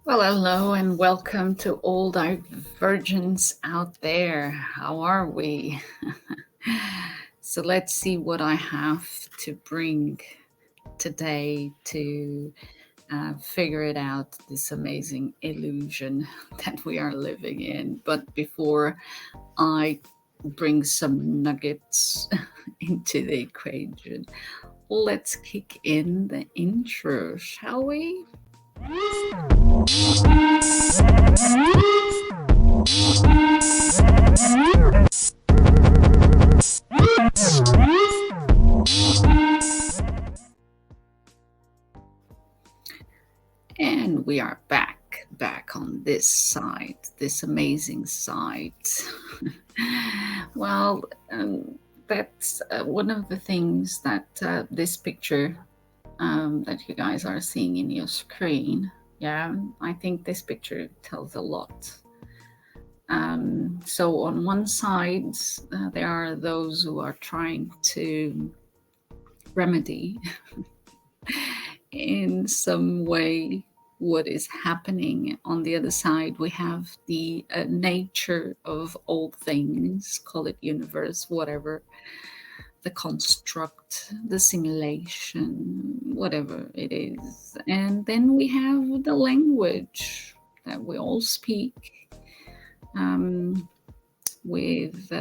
Well, hello and welcome to all divergents out there. How are we? So let's see what I have to bring today to figure it out, this amazing illusion that we are living in. But before I bring some nuggets into the equation, let's kick in the intro, shall we? And we are back on this side, this amazing side. well, that's one of the things that this picture that you guys are seeing in your screen. Yeah, I think this picture tells a lot. So on one side, there are those who are trying to remedy in some way what is happening. On the other side, we have the nature of all things, call it universe, whatever, the construct, the simulation, whatever it is. And then we have the language that we all speak. With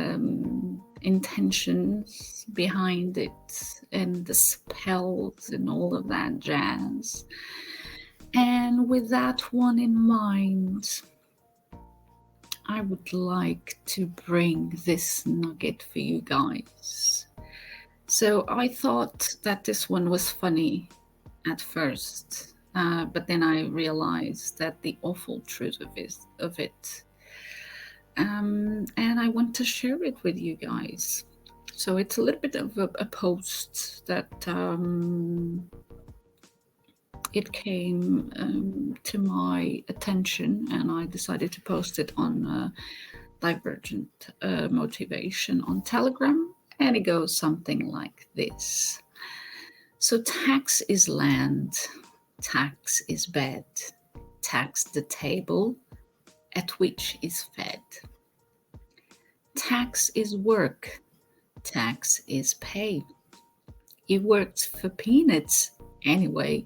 intentions behind it and the spells and all of that jazz. And with that one in mind, I would like to bring this nugget for you guys. So I thought that this one was funny at first, but then I realized that the awful truth of it. And I want to share it with you guys. So it's a little bit of a post that it came to my attention, and I decided to post it on Divergent Motivation on Telegram, and it goes something like this. So tax is land, tax is bed, tax the table at which is fed. Tax is work, tax is pay. It works for peanuts anyway.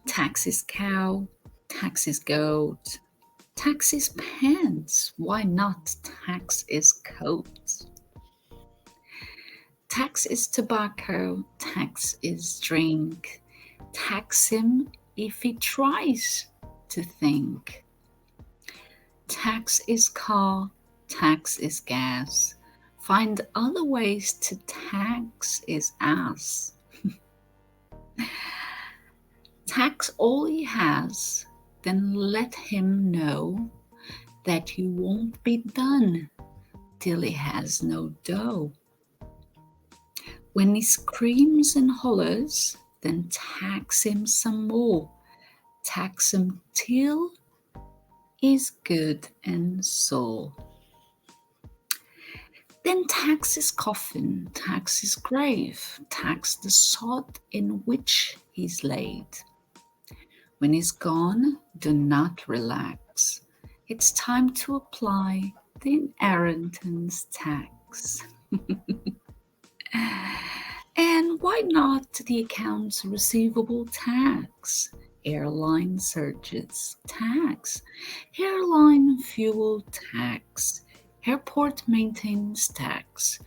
Tax is cow, tax is goat, tax is pants, why not tax is coat? Tax is tobacco, tax is drink. Tax him if he tries to think. Tax is car, tax is gas. Find other ways to tax his ass. Tax all he has, then let him know that he won't be done till he has no dough. When he screams and hollers, then tax him some more. Tax him till he's good and sore. Then tax his coffin, tax his grave, tax the sod in which he's laid. When he's gone, do not relax. It's time to apply the inheritance tax. And why not the accounts receivable tax? Airline surcharges tax, airline fuel tax, airport maintenance tax,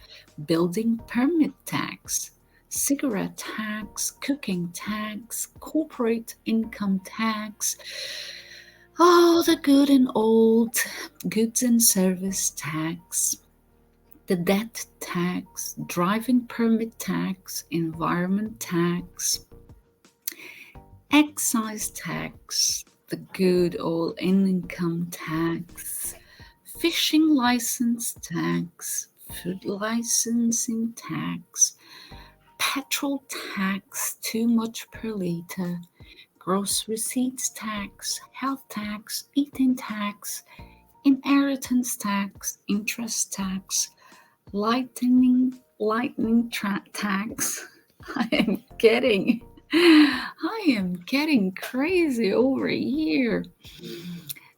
building permit tax, cigarette tax, cooking tax, corporate income tax, the good and old goods and service tax, the debt tax, driving permit tax, environment tax, excise tax, the good old income tax, fishing license tax, food licensing tax, petrol tax, too much per liter, gross receipts tax, health tax, eating tax, inheritance tax, interest tax, lightning tax. I am getting I am getting crazy over here.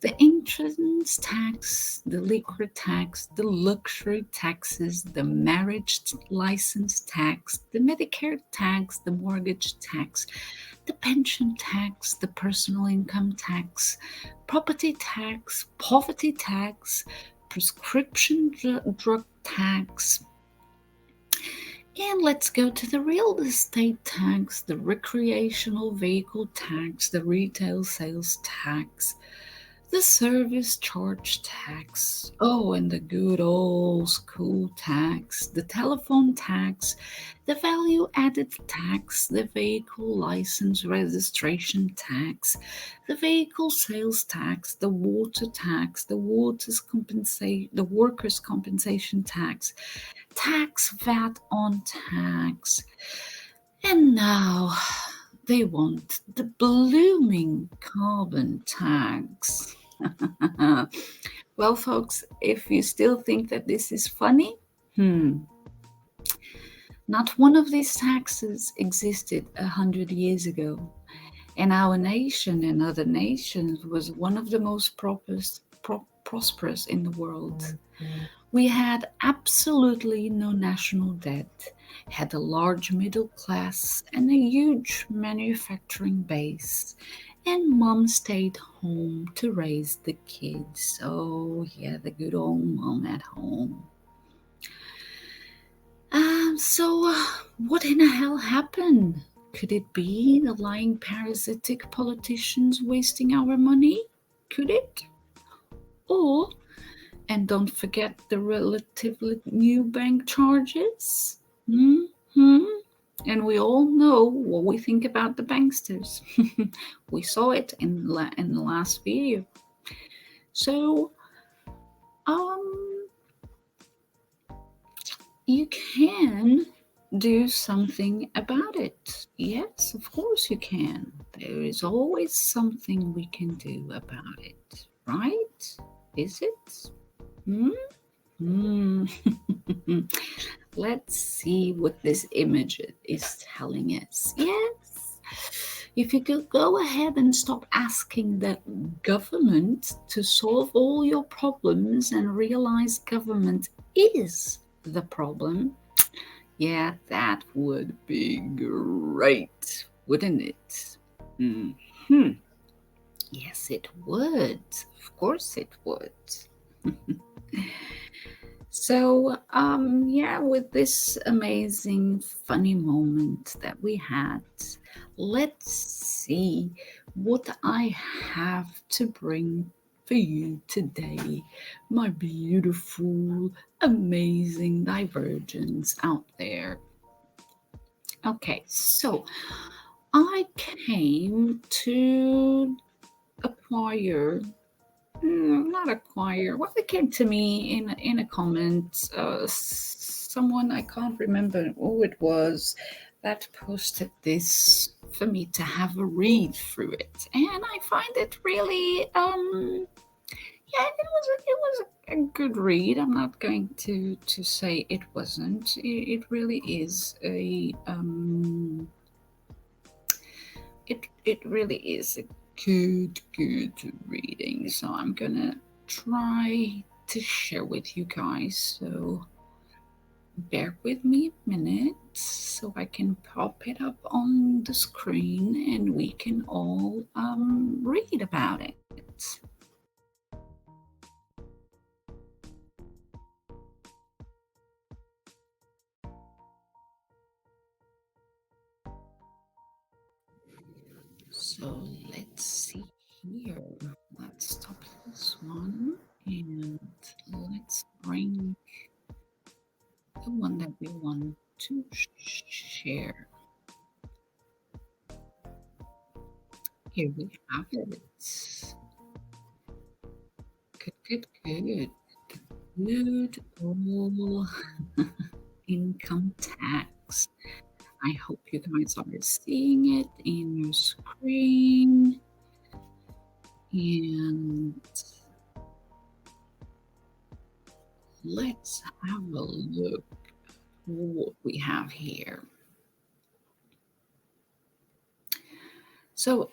The entrance tax, the liquor tax, the luxury taxes, the marriage license tax, the Medicare tax, the mortgage tax, the pension tax, the personal income tax, property tax, poverty tax, prescription drug tax. And let's go to the real estate tax, the recreational vehicle tax, the retail sales tax, the service charge tax. Oh, and the good old school tax, the telephone tax, the value added tax, the vehicle license registration tax, the vehicle sales tax, the water tax, the workers' compensation tax, tax VAT on tax. And now they want the blooming carbon tax. Well, folks, if you still think that this is funny, not one of these taxes existed 100 years ago. And our nation and other nations was one of the most prosperous in the world. We had absolutely no national debt, had a large middle class and a huge manufacturing base, and mom stayed home to raise the kids. Oh, yeah, the good old mom at home. What in the hell happened? Could it be the lying parasitic politicians wasting our money? Could it? Or, and don't forget the relatively new bank charges. Hmm. And we all know what we think about the banksters. We saw it in the last video. So, um, you can do something about it. Yes, of course you can. There is always something we can do about it, right? Is it? Hmm? Hmm. Let's see what this image is telling us. Yes. If you could go ahead and stop asking the government to solve all your problems and realize government is the problem, yeah, that would be great, wouldn't it? Hmm. Yes, it would. Of course, it would. So, yeah, with this amazing, funny moment that we had, let's see what I have to bring for you today, my beautiful, amazing divergence out there. Okay, so I came to acquire not acquire. Well, it came to me in a comment. Someone, I can't remember who it was, that posted this for me to have a read through it, and I find it really yeah, it was a good read. I'm not going to say it wasn't. It really is a it really is a good reading. So I'm gonna try to share with you guys. So bear with me a minute so I can pop it up on the screen and we can all read about it. So let's see here. Let's stop this one and let's bring the one that we want to share. Here we have it. Good. Good old income tax. I hope you guys are seeing it in your screen. And let's have a look what we have here. So,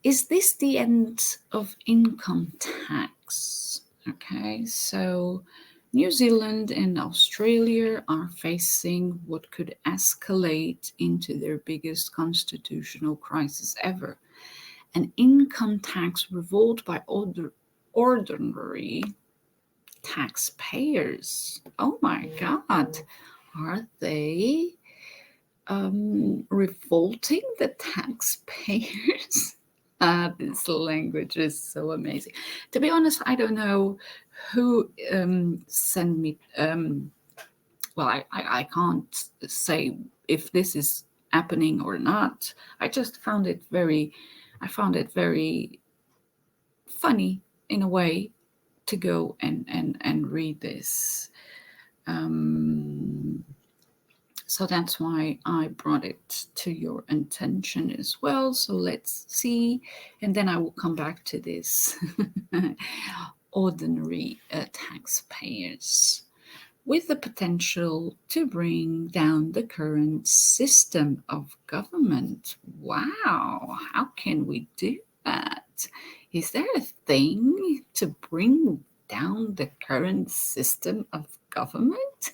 is this the end of income tax? Okay, so New Zealand and Australia are facing what could escalate into their biggest constitutional crisis ever, an income tax revolt by ordinary taxpayers. Oh my God, are they revolting the taxpayers? This language is so amazing. To be honest, I don't know who sent me. Well, I can't say if this is happening or not. I just found it very, I found it very funny in a way to go and read this. Um, So that's why I brought it to your attention as well. So let's see. And then I will come back to this ordinary taxpayers with the potential to bring down the current system of government. Wow, how can we do that? Is there a thing to bring down the current system of government?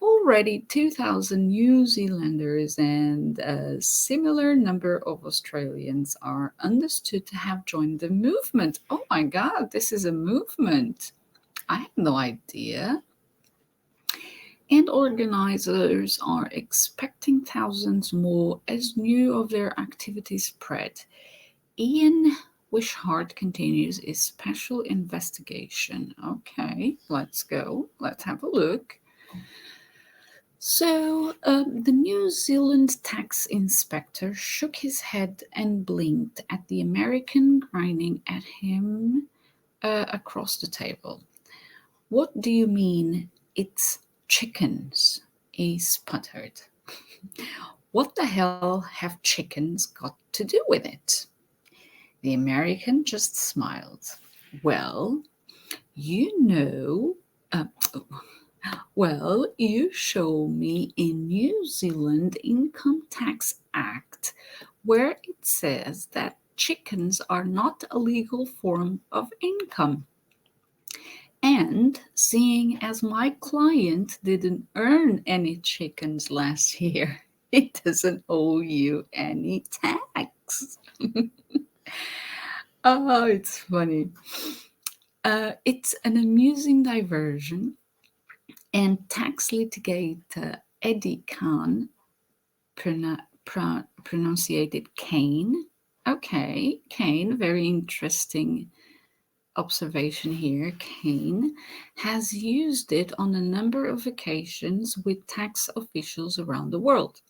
Already 2,000 New Zealanders and a similar number of Australians are understood to have joined the movement. Oh my God, this is a movement. I had no idea. And organizers are expecting thousands more as news of their activities spread. Ian Wishart continues his special investigation. Okay, let's go. Let's have a look. So, the New Zealand tax inspector shook his head and blinked at the American grinning at him across the table. What do you mean it's chickens? He sputtered. What the hell have chickens got to do with it? The American just smiled. Well, you know, uh, well, you show me in New Zealand Income Tax Act where it says that chickens are not a legal form of income. And seeing as my client didn't earn any chickens last year, it doesn't owe you any tax. Oh, it's funny. It's an amusing diversion, and tax litigator Eddie Kahn pronunciated Kane. Okay, Kane, very interesting observation here. Kane has used it on a number of occasions with tax officials around the world.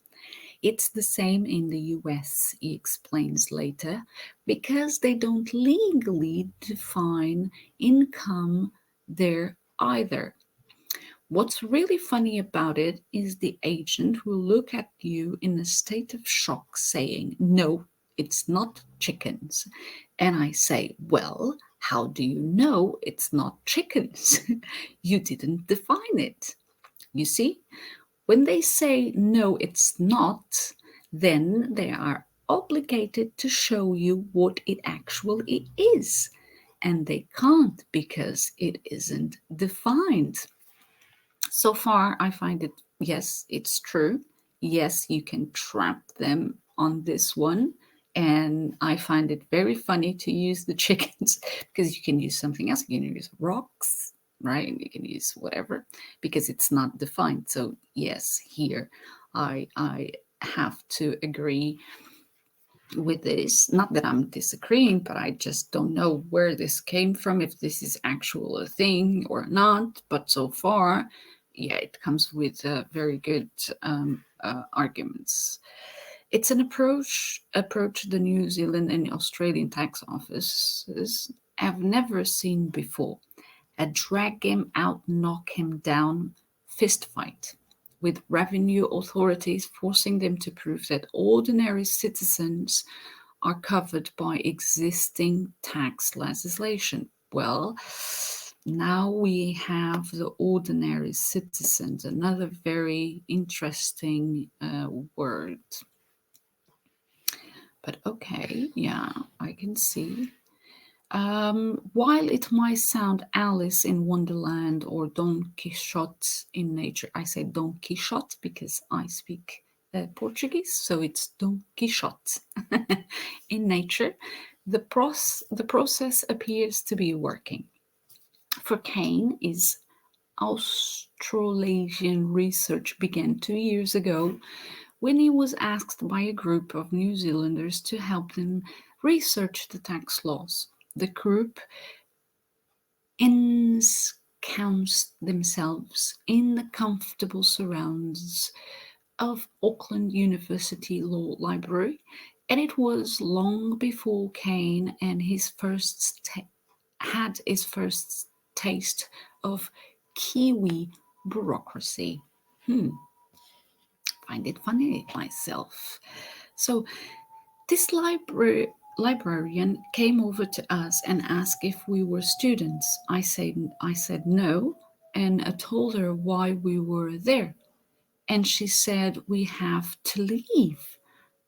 It's the same in the US, he explains later, because they don't legally define income there either. What's really funny about it is the agent will look at you in a state of shock, saying, "No, it's not chickens." And I say, "Well, how do you know it's not chickens? You didn't define it." You see, when they say, "No, it's not," then they are obligated to show you what it actually is. And they can't because it isn't defined. So far, I find it, yes, it's true. Yes, you can trap them on this one. And I find it very funny to use the chickens because you can use something else. You can use rocks, right? You can use whatever because it's not defined. So, yes, here I have to agree with this. Not that I'm disagreeing, but I just don't know where this came from, if this is actual a thing or not. But so far, yeah, it comes with very good arguments. It's an approach the New Zealand and Australian tax offices have never seen before. A drag him out, knock him down fist fight, with revenue authorities forcing them to prove that ordinary citizens are covered by existing tax legislation. Well, now we have the ordinary citizens, another very interesting word. But okay, yeah, I can see. While it might sound Alice in Wonderland or Don Quixote in nature, I say Don Quixote because I speak Portuguese, so it's Don Quixote in nature. The process appears to be working. For Kane, is Australasian research began 2 years ago when he was asked by a group of New Zealanders to help them research the tax laws. The group ensconced themselves in the comfortable surrounds of Auckland University Law Library, and it was long before Kane and had his first taste of Kiwi bureaucracy. Find it funny myself. So this librarian came over to us and asked if we were students. I said no, and I told her why we were there. And she said we have to leave.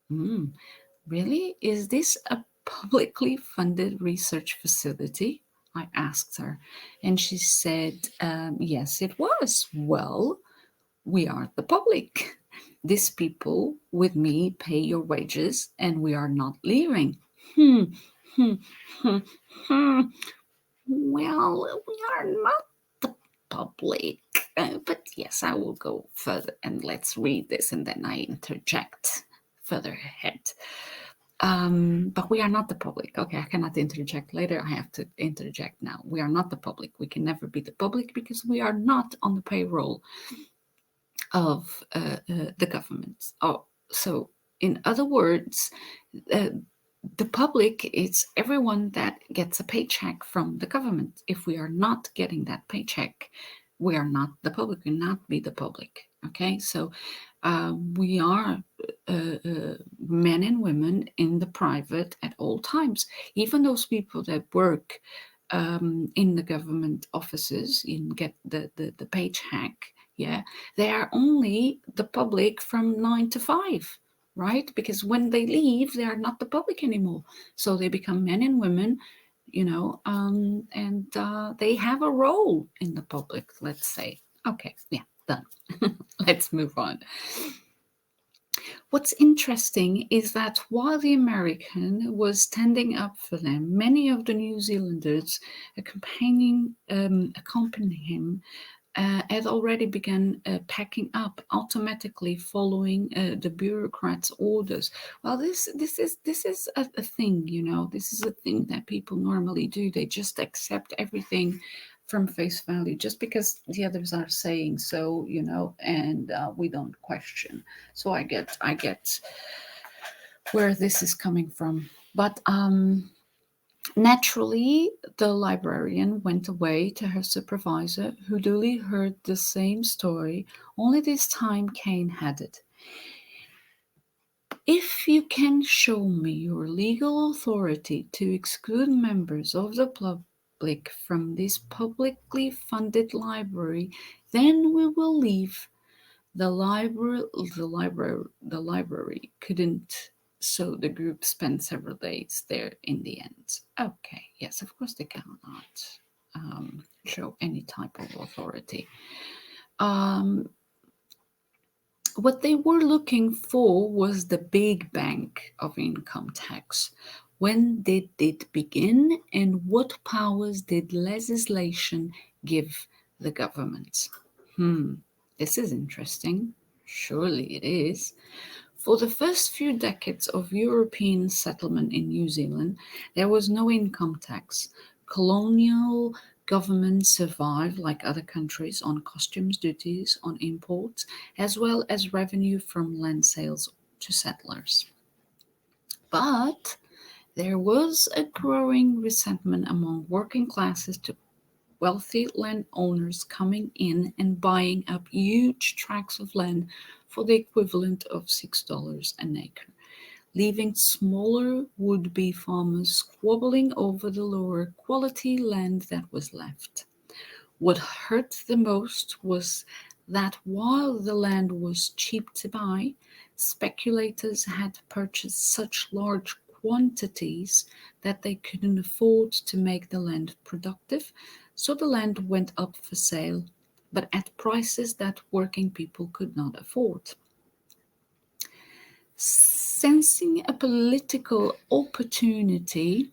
Hmm, really? Is this a publicly funded research facility? I asked her. And she said, yes, it was. Well, we are the public. These people with me pay your wages and we are not leaving. Hmm, hmm, hmm, hmm. Well, we are not the public. But yes, I will go further and let's read this and then I interject further ahead. But we are not the public. Okay, I cannot interject later. I have to interject now. We are not the public. We can never be the public because we are not on the payroll of the government. Oh, so in other words, uh, the public is everyone that gets a paycheck from the government. If we are not getting that paycheck, we are not the public. We cannot be the public. Okay, so we are men and women in the private at all times. Even those people that work in the government offices and get the paycheck, yeah, they are only the public from 9 to 5, right? Because when they leave, they are not the public anymore. So they become men and women, and they have a role in the public, let's say. Okay, yeah, done. Let's move on. What's interesting is that while the American was standing up for them, many of the New Zealanders accompanying him had already begun packing up, automatically following the bureaucrats' orders. Well, this is a thing, This is a thing that people normally do. They just accept everything from face value, just because the others are saying so, and we don't question. So I get where this is coming from, but naturally, the librarian went away to her supervisor, who duly heard the same story, only this time Kane had it. If you can show me your legal authority to exclude members of the public from this publicly funded library, then we will leave. The library couldn't, so the group spent several days there in the end. Okay, yes, of course they cannot show any type of authority. Um, what they were looking for was the big bank of income tax. When did it begin, and what powers did legislation give the government? This is interesting. Surely it is. For the first few decades of European settlement in New Zealand, there was no income tax. Colonial governments survived, like other countries, on customs duties on imports, as well as revenue from land sales to settlers. But there was a growing resentment among working classes to wealthy landowners coming in and buying up huge tracts of land for the equivalent of $6 an acre, leaving smaller would-be farmers squabbling over the lower quality land that was left. What hurt the most was that while the land was cheap to buy, Speculators had purchased such large quantities that they couldn't afford to make the land productive, so the land went up for sale, but at prices that working people could not afford. Sensing a political opportunity,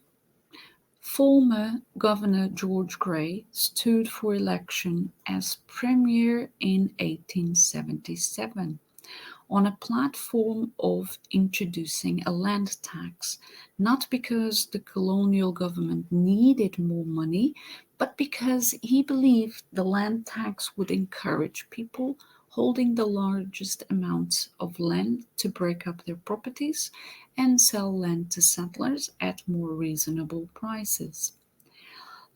former Governor George Grey stood for election as premier in 1877 on a platform of introducing a land tax, not because the colonial government needed more money, but because he believed the land tax would encourage people holding the largest amounts of land to break up their properties and sell land to settlers at more reasonable prices.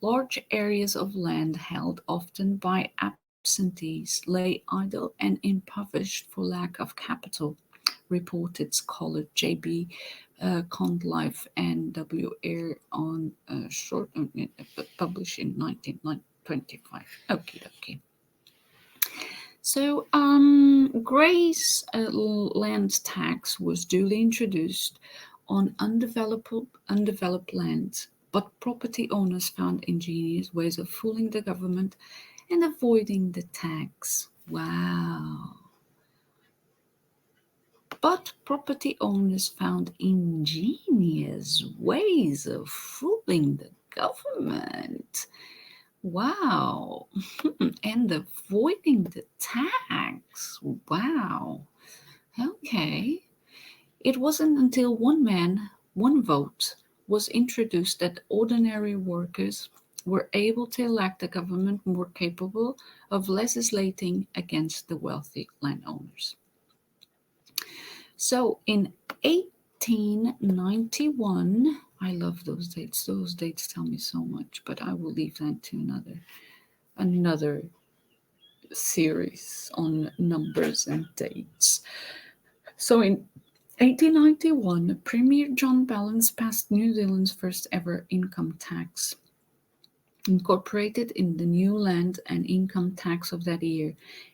Large areas of land held often by absentees lay idle and impoverished for lack of capital, reported scholar J.B. Condlife and W. Eyre on short published in 1925. Okay, okay. So, Gray's land tax was duly introduced on undeveloped land, but property owners found ingenious ways of fooling the government and avoiding the tax. Wow. But property owners found ingenious ways of fooling the government. Wow. And avoiding the tax. Wow. Okay. It wasn't until one man, one vote was introduced that ordinary workers were able to elect a government more capable of legislating against the wealthy landowners. So in 1891, I love those dates. Those dates tell me so much, but I will leave that to another series on numbers and dates. So in 1891, Premier John Ballance passed New Zealand's first ever income tax, incorporated in the new land and income tax of that year,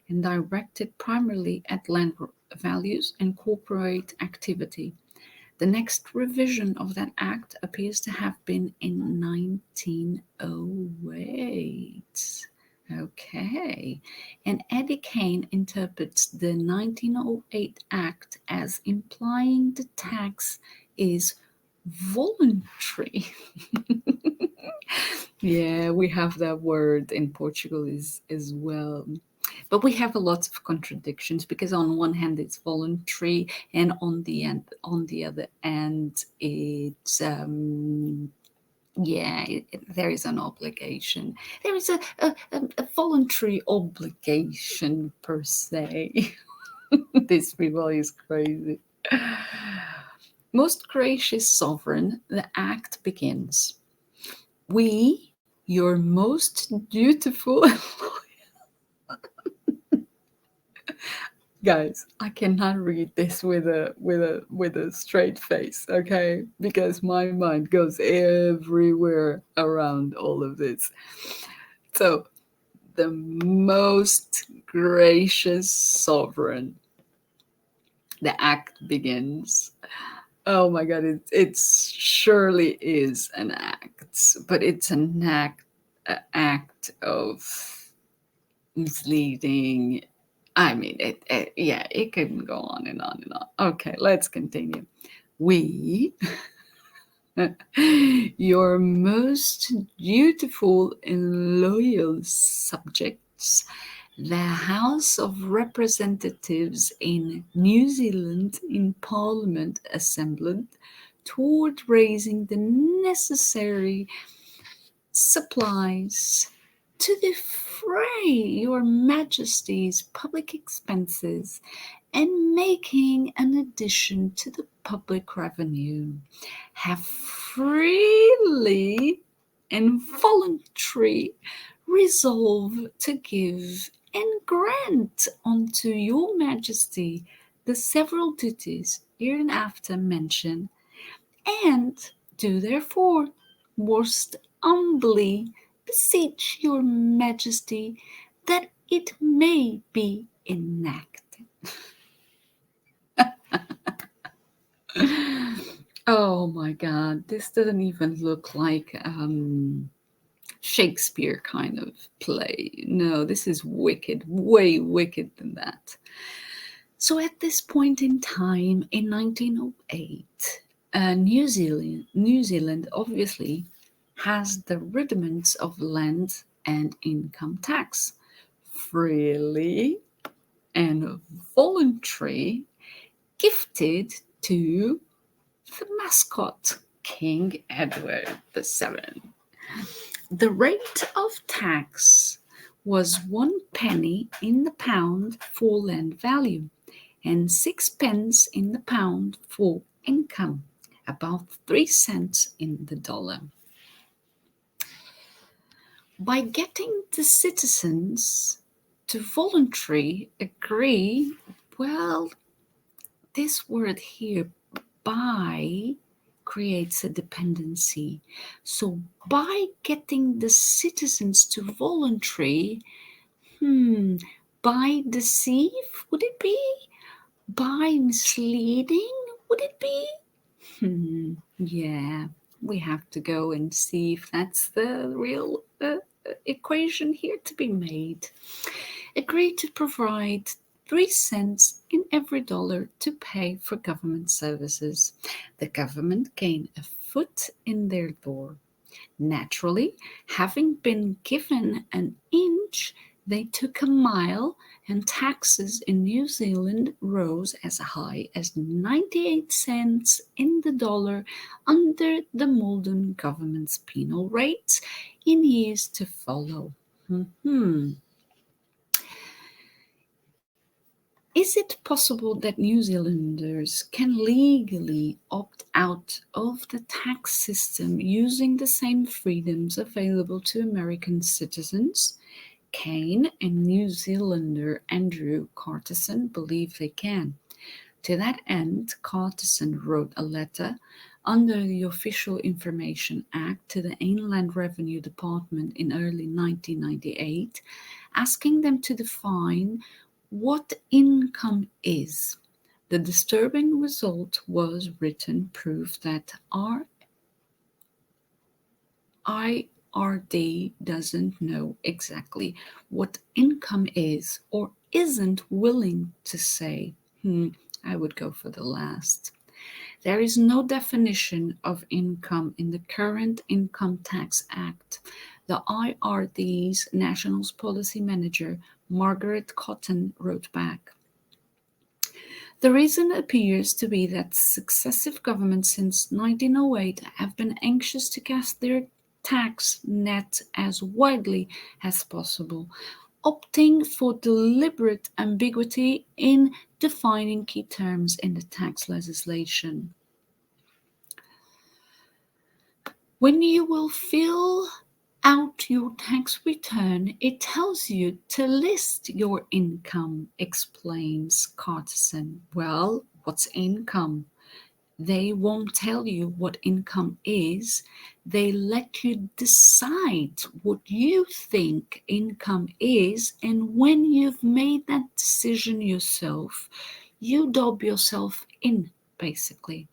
and directed primarily at land values and corporate activity. The next revision of that act appears to have been in 1908. Okay. And Eddie Kane interprets the 1908 Act as implying the tax is voluntary. Yeah, we have that word in Portugal as well. But we have a lot of contradictions because on one hand it's voluntary, and on the other end it's yeah, there is an obligation. There is a voluntary obligation per se. This people is crazy. Most gracious sovereign, the act begins. We, your most dutiful guys, I cannot read this with a straight face, okay? Because my mind goes everywhere around all of this. So, the most gracious sovereign, the act begins. Oh my god, it surely is an act, but it's an act of misleading. I mean, yeah, it can go on and on and on. Okay, let's continue. We, your most dutiful and loyal subjects, the House of Representatives in New Zealand in Parliament assembled toward raising the necessary supplies to defray your majesty's public expenses and making an addition to the public revenue, have freely and voluntarily resolved to give and grant unto your majesty the several duties hereinafter mentioned, and do therefore most humbly beseech your majesty that it may be enacted. Oh my God, this doesn't even look like Shakespeare kind of play. No, this is wicked, way wicked than that. So at this point in time, in 1908, New Zealand obviously has the rudiments of land and income tax, freely and voluntary, gifted to the mascot, King Edward VII. The rate of tax was 1 penny in the pound for land value and 6 pence in the pound for income, about 3 cents in the dollar. By getting the citizens to voluntarily agree, well, this word here, by, creates a dependency. So by getting the citizens to voluntary, by deceive, would it be? By misleading, would it be? Yeah, we have to go and see if that's the real equation here to be made. Agree to provide 3 cents in every dollar to pay for government services. The government gained a foot in their door. Naturally, having been given an inch, they took a mile, and taxes in New Zealand rose as high as 98 cents in the dollar under the Malden government's penal rates in years to follow. Is it possible that New Zealanders can legally opt out of the tax system using the same freedoms available to American citizens? Kane and New Zealander Andrew Carterson believe they can. To that end, Carterson wrote a letter under the Official Information Act to the Inland Revenue Department in early 1998, asking them to define what income is. The disturbing result was written proof that our IRD doesn't know exactly what income is or isn't willing to say. I would go for the last. There is no definition of income in the current Income Tax Act. The IRD's National Policy Manager, Margaret Cotton, wrote back. The reason appears to be that successive governments since 1908 have been anxious to cast their tax net as widely as possible, opting for deliberate ambiguity in defining key terms in the tax legislation. When you will fill out your tax return, it tells you to list your income, explains Carterson. Well, what's income? They won't tell you what income is. They let you decide what you think income is, and when you've made that decision yourself, you dob yourself in, basically.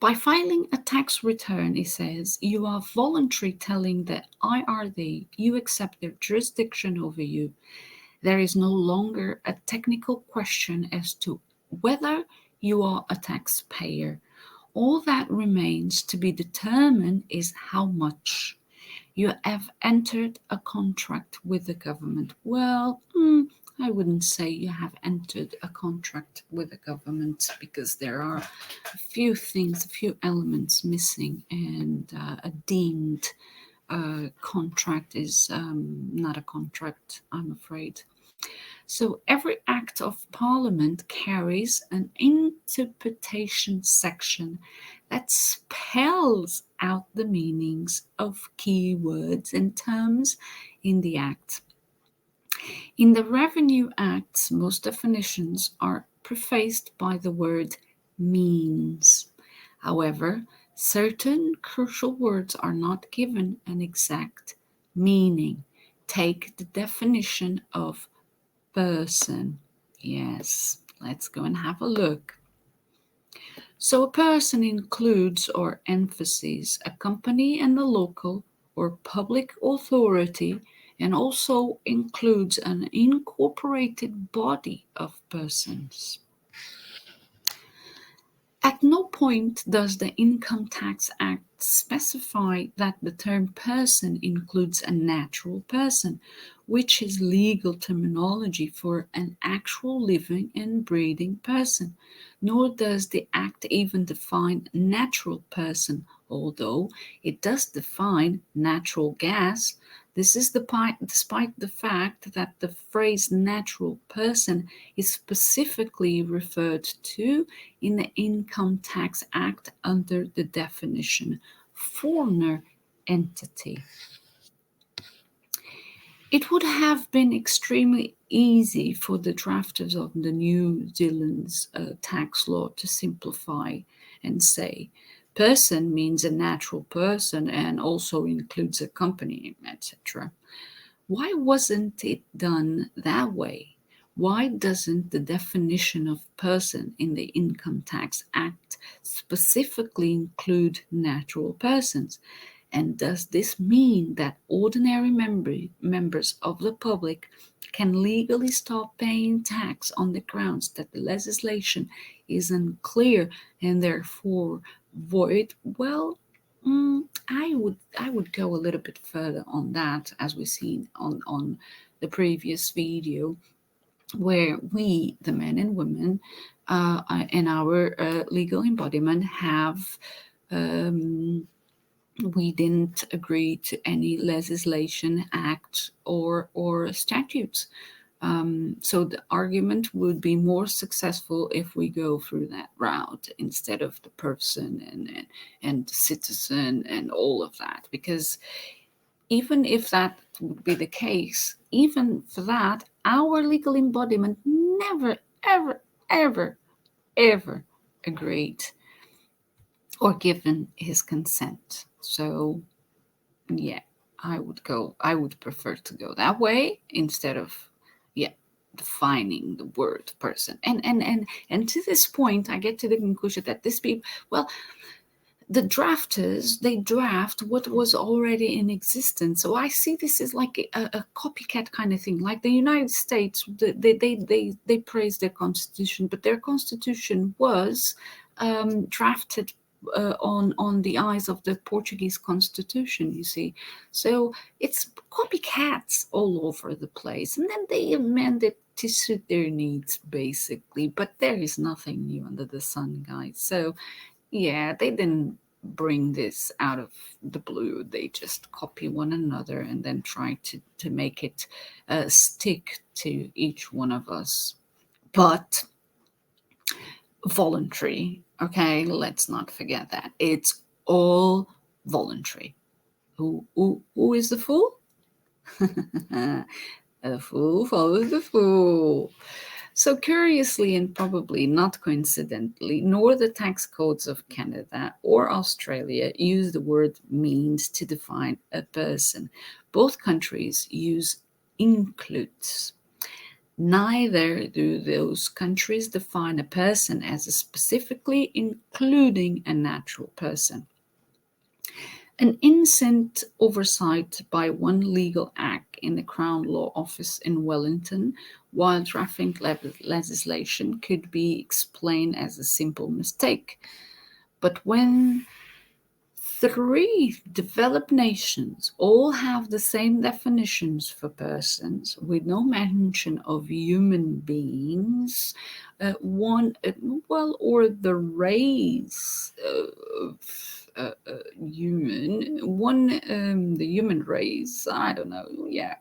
By filing a tax return, it says, you are voluntarily telling the IRD you accept their jurisdiction over you. There is no longer a technical question as to whether you are a taxpayer. All that remains to be determined is how much. You have entered a contract with the government. Well, I wouldn't say you have entered a contract with the government, because there are a few things, a few elements missing, and a deemed contract is not a contract, I'm afraid. So every act of parliament carries an interpretation section that spells out the meanings of key words and terms in the act. In the Revenue Acts, most definitions are prefaced by the word means. However, certain crucial words are not given an exact meaning. Take the definition of person. Yes, let's go and have a look. So a person includes or emphasizes a company and a local or public authority, and also includes an incorporated body of persons. At no point does the Income Tax Act specify that the term person includes a natural person, which is legal terminology for an actual living and breathing person. Nor does the Act even define natural person, although it does define natural gas. This is despite the fact that the phrase natural person is specifically referred to in the Income Tax Act under the definition foreigner entity. It would have been extremely easy for the drafters of the New Zealand's tax law to simplify and say person means a natural person and also includes a company, etc. Why wasn't it done that way? Why doesn't the definition of person in the Income Tax Act specifically include natural persons? And does this mean that ordinary members of the public can legally stop paying tax on the grounds that the legislation is unclear and therefore void? Well, I would go a little bit further on that, as we've seen on the previous video, where we, the men and women, in our legal embodiment, have we didn't agree to any legislation, act, or statutes. So the argument would be more successful if we go through that route instead of the person and the citizen and all of that. Because even if that would be the case, even for that, our legal embodiment never, ever, ever, ever agreed or given his consent. So yeah, I would prefer to go that way instead of, yeah, defining the word person. And to this point I get to the conclusion that this people, well, the drafters, they draft what was already in existence. So I see this as like a copycat kind of thing. Like the United States, they praise their constitution, but their constitution was drafted on the eyes of the Portuguese constitution, you see. So it's copycats all over the place, and then they amend it to suit their needs, basically. But there is nothing new under the sun, guys. So yeah, they didn't bring this out of the blue. They just copy one another and then try to make it stick to each one of us. But voluntary, okay? Let's not forget that. It's all voluntary. Who is the fool? The fool follows the fool. So, curiously and probably not coincidentally, nor the tax codes of Canada or Australia use the word means to define a person. Both countries use includes. Neither do those countries define a person as specifically including a natural person. An innocent oversight by one legal act in the Crown Law Office in Wellington while drafting legislation could be explained as a simple mistake. But when three developed nations all have the same definitions for persons with no mention of human beings, one, well, or the race of human, one, the human race, I don't know, yeah,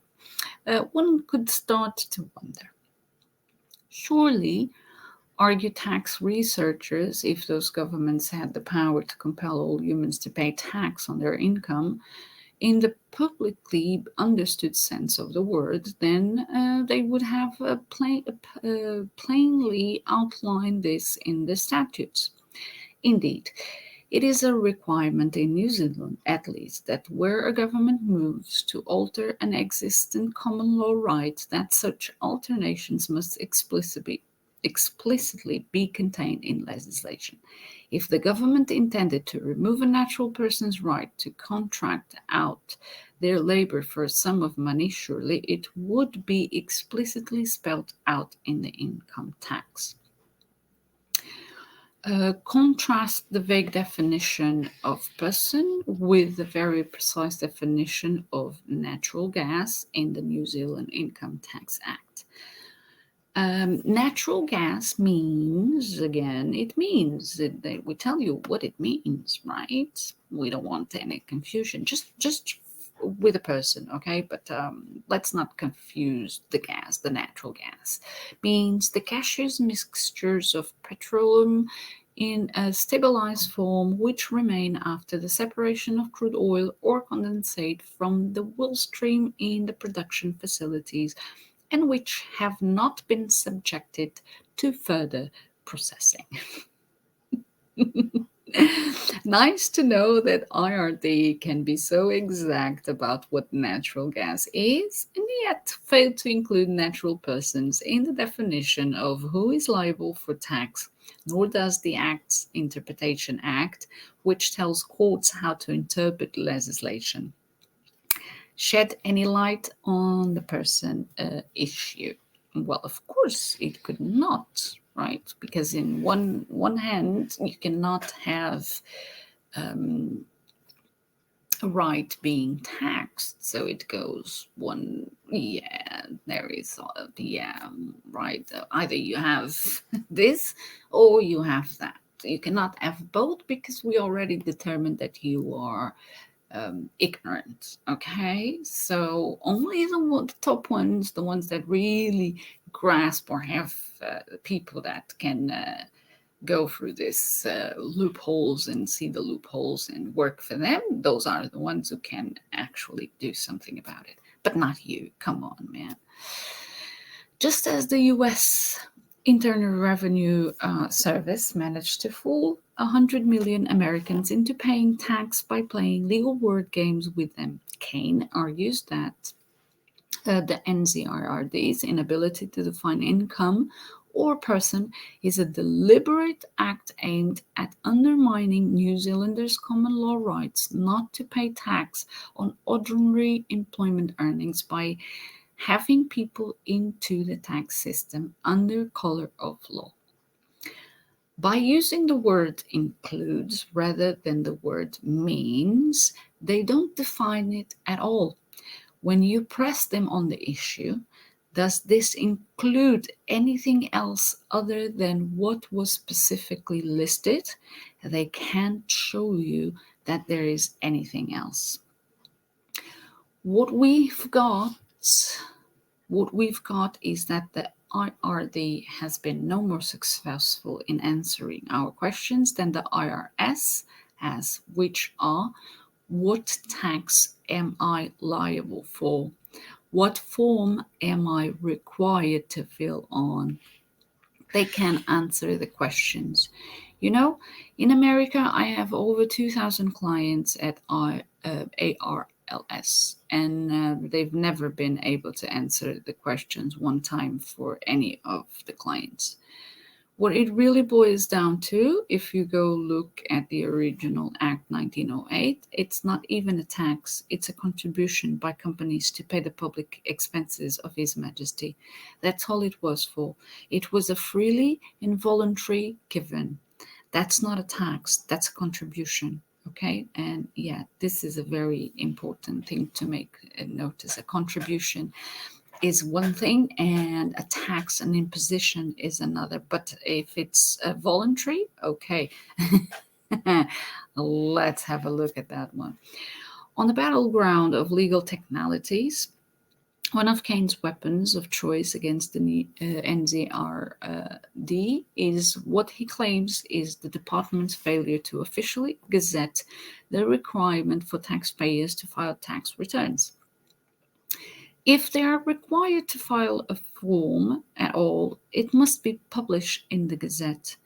one could start to wonder. Surely, argue tax researchers, if those governments had the power to compel all humans to pay tax on their income, in the publicly understood sense of the word, then they would have plainly outlined this in the statutes. Indeed, it is a requirement in New Zealand, at least, that where a government moves to alter an existing common law right, that such alterations must explicitly be contained in legislation. If the government intended to remove a natural person's right to contract out their labor for a sum of money, surely it would be explicitly spelled out in the income tax. Contrast the vague definition of person with the very precise definition of natural gas in the New Zealand Income Tax Act. Natural gas means, again, it means that we tell you what it means, right? We don't want any confusion. Just with a person, okay? But let's not confuse the natural gas. Means the gaseous mixtures of petroleum in a stabilized form which remain after the separation of crude oil or condensate from the well stream in the production facilities and which have not been subjected to further processing. Nice to know that IRD can be so exact about what natural gas is and yet fail to include natural persons in the definition of who is liable for tax, nor does the Act's Interpretation Act, which tells courts how to interpret legislation, shed any light on the person issue. Well, of course, it could not, right? Because in one hand, you cannot have a right being taxed. So it goes one, yeah, there is, yeah, right. Either you have this or you have that. You cannot have both because we already determined that you are ignorant. Okay, so only the top ones, the ones that really grasp or have people that can go through this loopholes and see the loopholes and work for them, those are the ones who can actually do something about it. But not you. Come on, man. Just as the US Internal Revenue Service managed to fool 100 million Americans into paying tax by playing legal word games with them, Kane argues that the NZIRD's inability to define income or person is a deliberate act aimed at undermining New Zealanders' common law rights not to pay tax on ordinary employment earnings by having people into the tax system under color of law. By using the word includes rather than the word means, they don't define it at all. When you press them on the issue, does this include anything else other than what was specifically listed? They can't show you that there is anything else. What we've got is that the IRD has been no more successful in answering our questions than the IRS has, which are: what tax am I liable for? What form am I required to fill on? They can answer the questions. You know, in America, I have over 2,000 clients at ARLS, and they've never been able to answer the questions one time for any of the clients. What it really boils down to, if you go look at the original Act 1908, it's not even a tax, it's a contribution by companies to pay the public expenses of His Majesty. That's all it was for. It was a freely and voluntary given. That's not a tax, that's a contribution. Okay, and yeah, this is a very important thing to make notice. A contribution is one thing and a tax and imposition is another. But if it's voluntary, okay, let's have a look at that one. On the battleground of legal technicalities, one of Kane's weapons of choice against the NZRD is what he claims is the department's failure to officially gazette the requirement for taxpayers to file tax returns. If they are required to file a form at all, it must be published in the Gazette.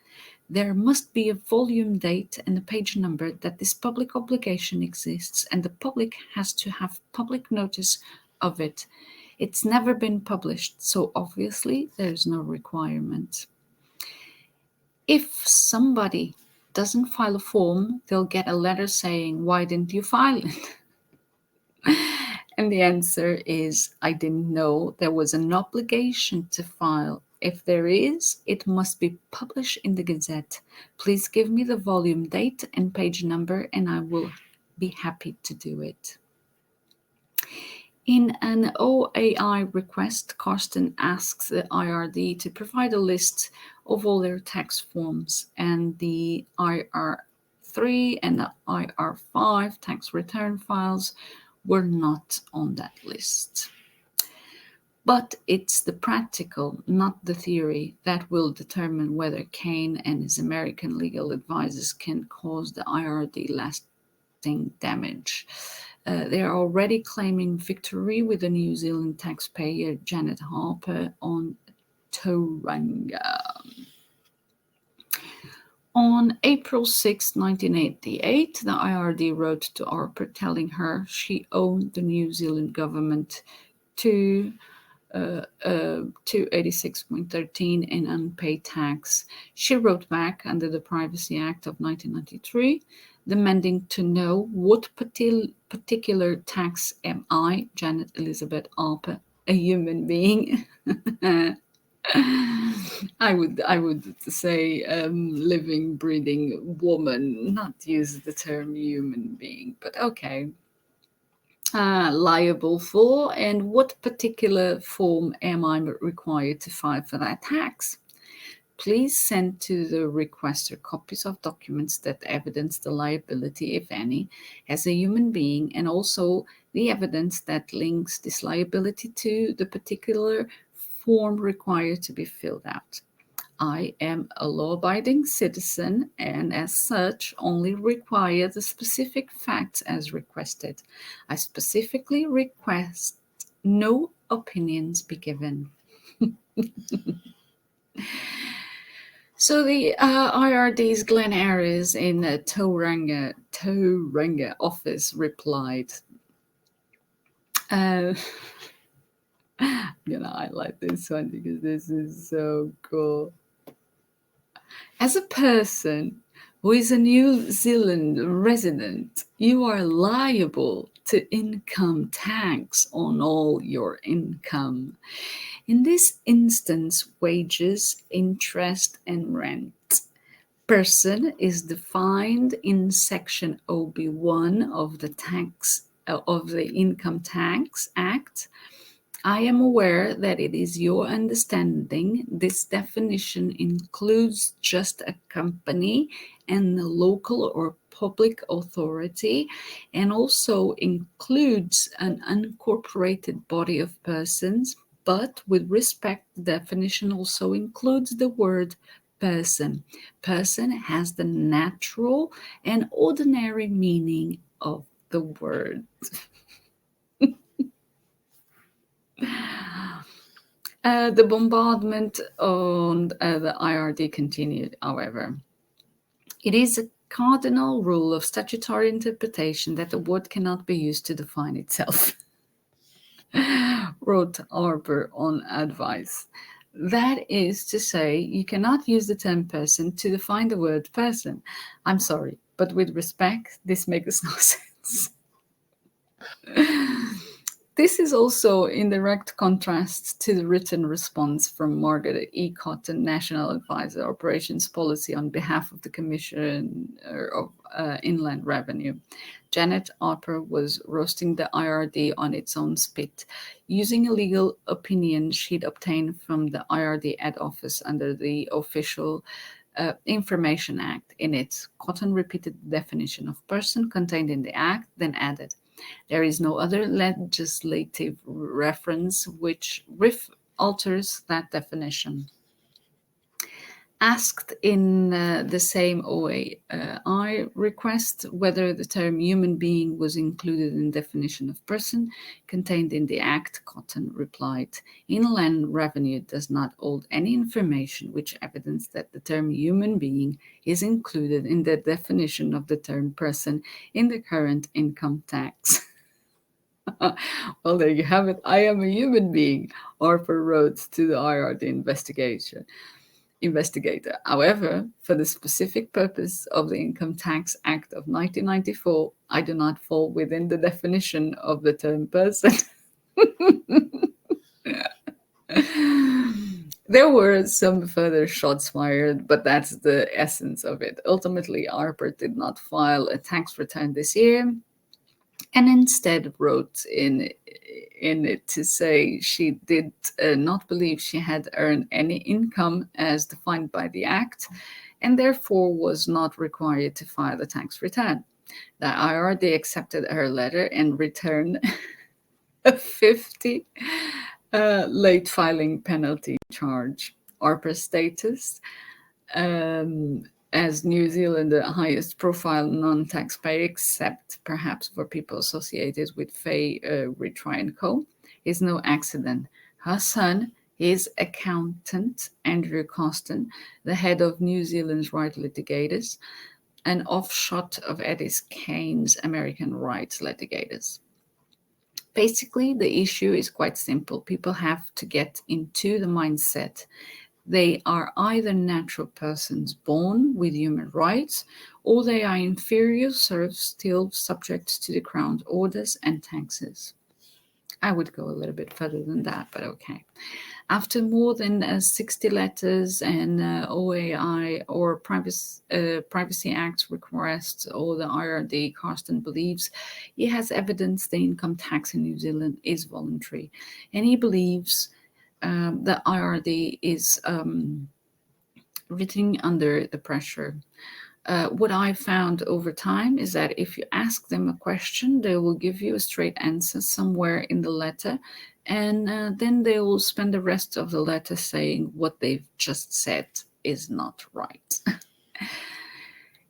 There must be a volume date and a page number that this public obligation exists, and the public has to have public notice of it. It's never been published, so obviously there's no requirement. If somebody doesn't file a form, they'll get a letter saying, "Why didn't you file it?" And the answer is, "I didn't know there was an obligation to file. If there is, it must be published in the Gazette. Please give me the volume date and page number, and I will be happy to do it." In an OAI request, Karsten asks the IRD to provide a list of all their tax forms, and the IR3 and the IR5 tax return files were not on that list. But it's the practical, not the theory, that will determine whether Kane and his American legal advisors can cause the IRD lasting damage. They are already claiming victory with the New Zealand taxpayer Janet Harper on Tauranga. On April 6, 1988, the IRD wrote to Harper telling her she owed the New Zealand government to 286.13 in unpaid tax. She wrote back under the Privacy Act of 1993, demanding to know what particular tax am I, Janet Elizabeth Harper, a human being? I would say living, breathing woman, not use the term human being, but okay. Liable for, and what particular form am I required to file for that tax? Please send to the requester copies of documents that evidence the liability, if any, as a human being, and also the evidence that links this liability to the particular form required to be filled out. I am a law-abiding citizen and as such only require the specific facts as requested. I specifically request no opinions be given. So the IRD's Glen Ayres in the Tauranga office replied, uh, I like this one because this is so cool. As a person who is a New Zealand resident, you are liable to income tax on all your income. In this instance, wages, interest, and rent. Person is defined in Section OB1 of the Income Tax Act. I am aware that it is your understanding this definition includes just a company and the local or public authority, and also includes an unincorporated body of persons, but with respect, the definition also includes the word person. Person has the natural and ordinary meaning of the word. The bombardment on the IRD continued, however. It is a cardinal rule of statutory interpretation that the word cannot be used to define itself, wrote Harper on advice. That is to say, you cannot use the term person to define the word person. I'm sorry, but with respect, this makes no sense. This is also in direct contrast to the written response from Margaret E. Cotton, National Advisor Operations Policy on behalf of the Commissioner of Inland Revenue. Janet Harper was roasting the IRD on its own spit, using a legal opinion she'd obtained from the IRD ad office under the official Information Act. In it, Cotton repeated the definition of person contained in the Act, then added, "There is no other legislative reference which alters that definition." Asked in the same OAI request whether the term human being was included in the definition of person contained in the Act, Cotton replied, "Inland Revenue does not hold any information which evidence that the term human being is included in the definition of the term person in the current income tax." Well, there you have it. I am a human being, Harper wrote to the IRD investigation. investigator. However, for the specific purpose of the Income Tax Act of 1994, I do not fall within the definition of the term person. There were some further shots fired, but that's the essence of it. Ultimately, Harper did not file a tax return this year and instead wrote in it to say she did not believe she had earned any income as defined by the Act and therefore was not required to file a tax return. The IRD accepted her letter and returned a 50 late filing penalty charge. Harper's status as New Zealand the highest profile non-taxpayer, except perhaps for people associated with Faye Ritry and Co., is no accident. Her son is accountant Andrew Costin, the head of New Zealand's right litigators, an offshoot of Eddie Kane's American rights litigators. Basically, the issue is quite simple. People have to get into the mindset they are either natural persons born with human rights, or they are inferior serfs still subject to the crown's orders and taxes. I would go a little bit further than that, but okay. After more than 60 letters and OAI or Privacy Act requests or the IRD, Carsten believes he has evidence the income tax in New Zealand is voluntary. And he believes the IRD is written under the pressure. What I found over time is that if you ask them a question, they will give you a straight answer somewhere in the letter, and then they will spend the rest of the letter saying what they've just said is not right.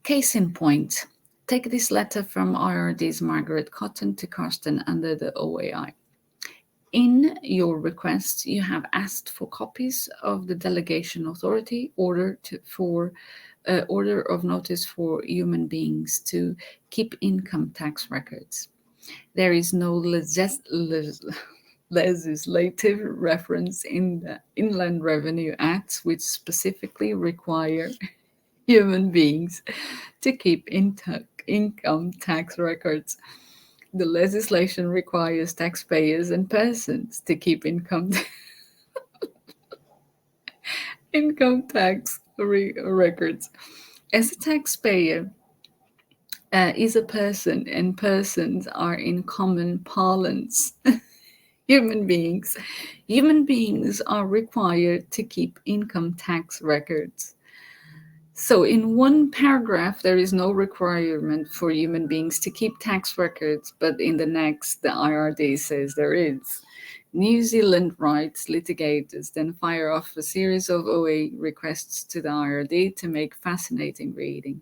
Case in point, take this letter from IRD's Margaret Cotton to Carsten under the OAI. In your request, you have asked for copies of the delegation authority order of notice for human beings to keep income tax records. There is no legislative reference in the Inland Revenue Act which specifically require human beings to keep income tax records. The legislation requires taxpayers and persons to keep income tax records. As a taxpayer is a person, and persons are in common parlance human beings. Human beings are required to keep income tax records. So, in one paragraph, there is no requirement for human beings to keep tax records, but in the next, the IRD says there is. New Zealand rights litigators then fire off a series of OA requests to the IRD to make fascinating reading.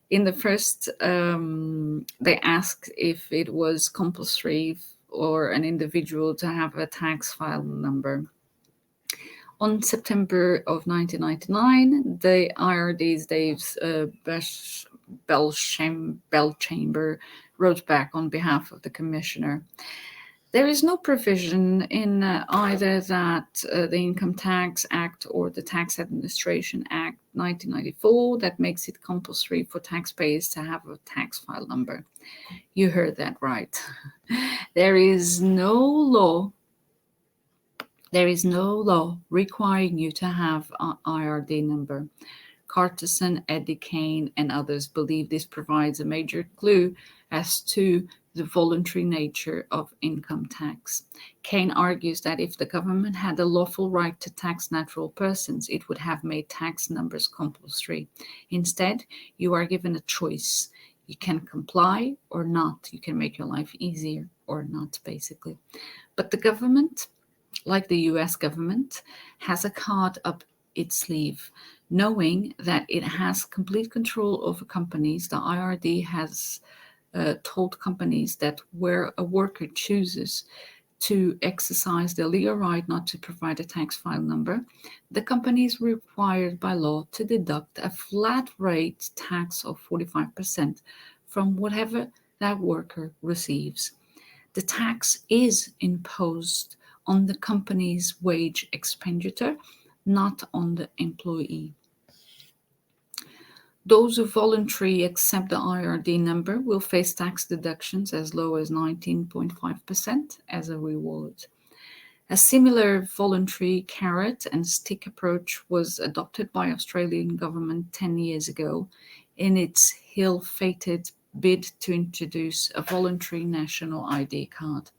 In the first, they asked if it was compulsory for an individual to have a tax file number. On September of 1999, the IRD's Dave Belchamber wrote back on behalf of the commissioner. There is no provision in either that the Income Tax Act or the Tax Administration Act 1994 that makes it compulsory for taxpayers to have a tax file number. You heard that right. There is no law requiring you to have an IRD number. Carterson, Eddie Kane, and others believe this provides a major clue as to the voluntary nature of income tax. Kane argues that if the government had a lawful right to tax natural persons, it would have made tax numbers compulsory. Instead, you are given a choice. You can comply or not. You can make your life easier or not, basically. But the government, like the US government, has a card up its sleeve. Knowing that it has complete control over companies, the IRD has told companies that where a worker chooses to exercise their legal right not to provide a tax file number, the company is required by law to deduct a flat rate tax of 45% from whatever that worker receives. The tax is imposed on the company's wage expenditure, not on the employee. Those who voluntarily accept the IRD number will face tax deductions as low as 19.5% as a reward. A similar voluntary carrot and stick approach was adopted by Australian government 10 years ago in its ill-fated bid to introduce a voluntary national ID card.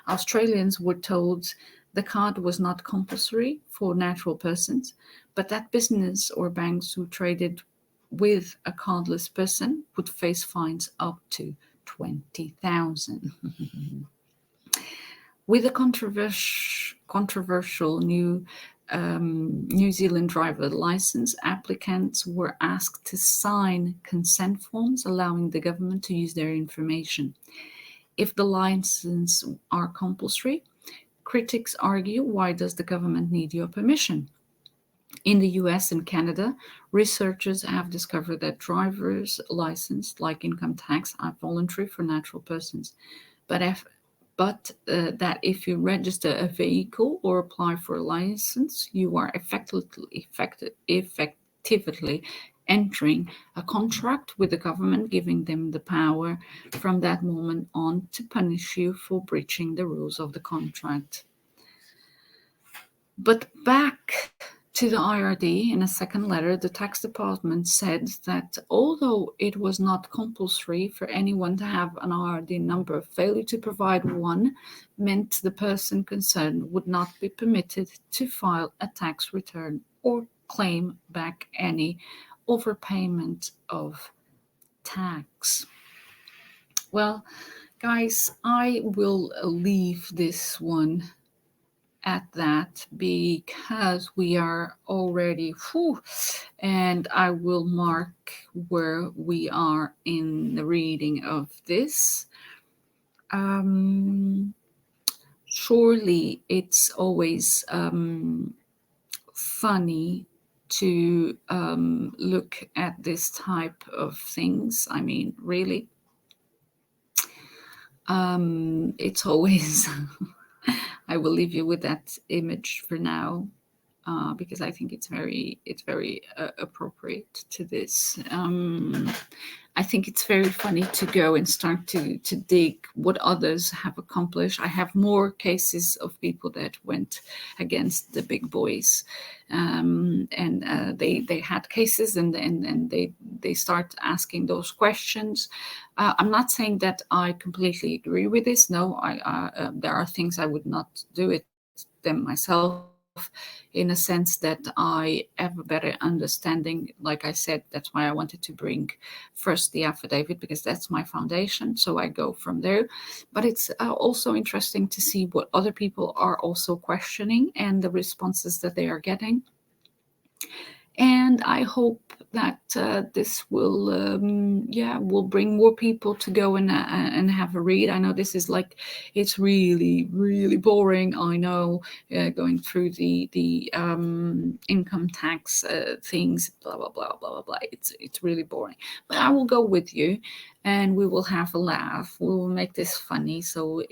Australians were told the card was not compulsory for natural persons, but that business or banks who traded with a cardless person would face fines up to 20,000. With a controversial new New Zealand driver license, applicants were asked to sign consent forms allowing the government to use their information. If the license are compulsory, critics argue, why does the government need your permission? In the US and Canada, researchers have discovered that driver's license, like income tax, are voluntary for natural persons. That if you register a vehicle or apply for a license, you are effectively entering a contract with the government, giving them the power from that moment on to punish you for breaching the rules of the contract. But back to the IRD, in a second letter, the tax department said that although it was not compulsory for anyone to have an IRD number, failure to provide one meant the person concerned would not be permitted to file a tax return or claim back any overpayment of tax. Well, guys, I will leave this one at that because we are already and I will mark where we are in the reading of this. Surely it's always funny to look at this type of things. I mean, really, it's always I will leave you with that image for now, because I think it's very appropriate to this. I think it's very funny to go and start to dig what others have accomplished. I have more cases of people that went against the big boys, and they had cases, and they start asking those questions. I'm not saying that I completely agree with this. No, there are things I would not do it them myself, in a sense that I have a better understanding. Like I said, that's why I wanted to bring first the affidavit, because that's my foundation. So I go from there. But it's also interesting to see what other people are also questioning and the responses that they are getting. And I hope that this will bring more people to go and have a read. I know this is like, it's really boring. I know, going through the income tax things, blah blah blah blah blah blah. It's really boring. But I will go with you, and we will have a laugh. We will make this funny. So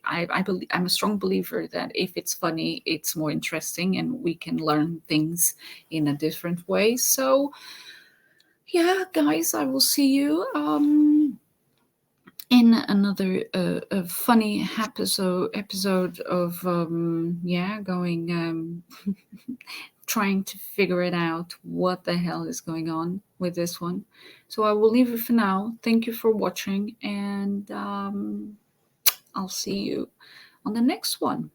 I believe, I'm a strong believer that if it's funny, it's more interesting, and we can learn things in a different way. So yeah, guys, I will see you in another funny episode of going trying to figure it out what the hell is going on with this one. So I will leave it for now. Thank you for watching, and I'll see you on the next one.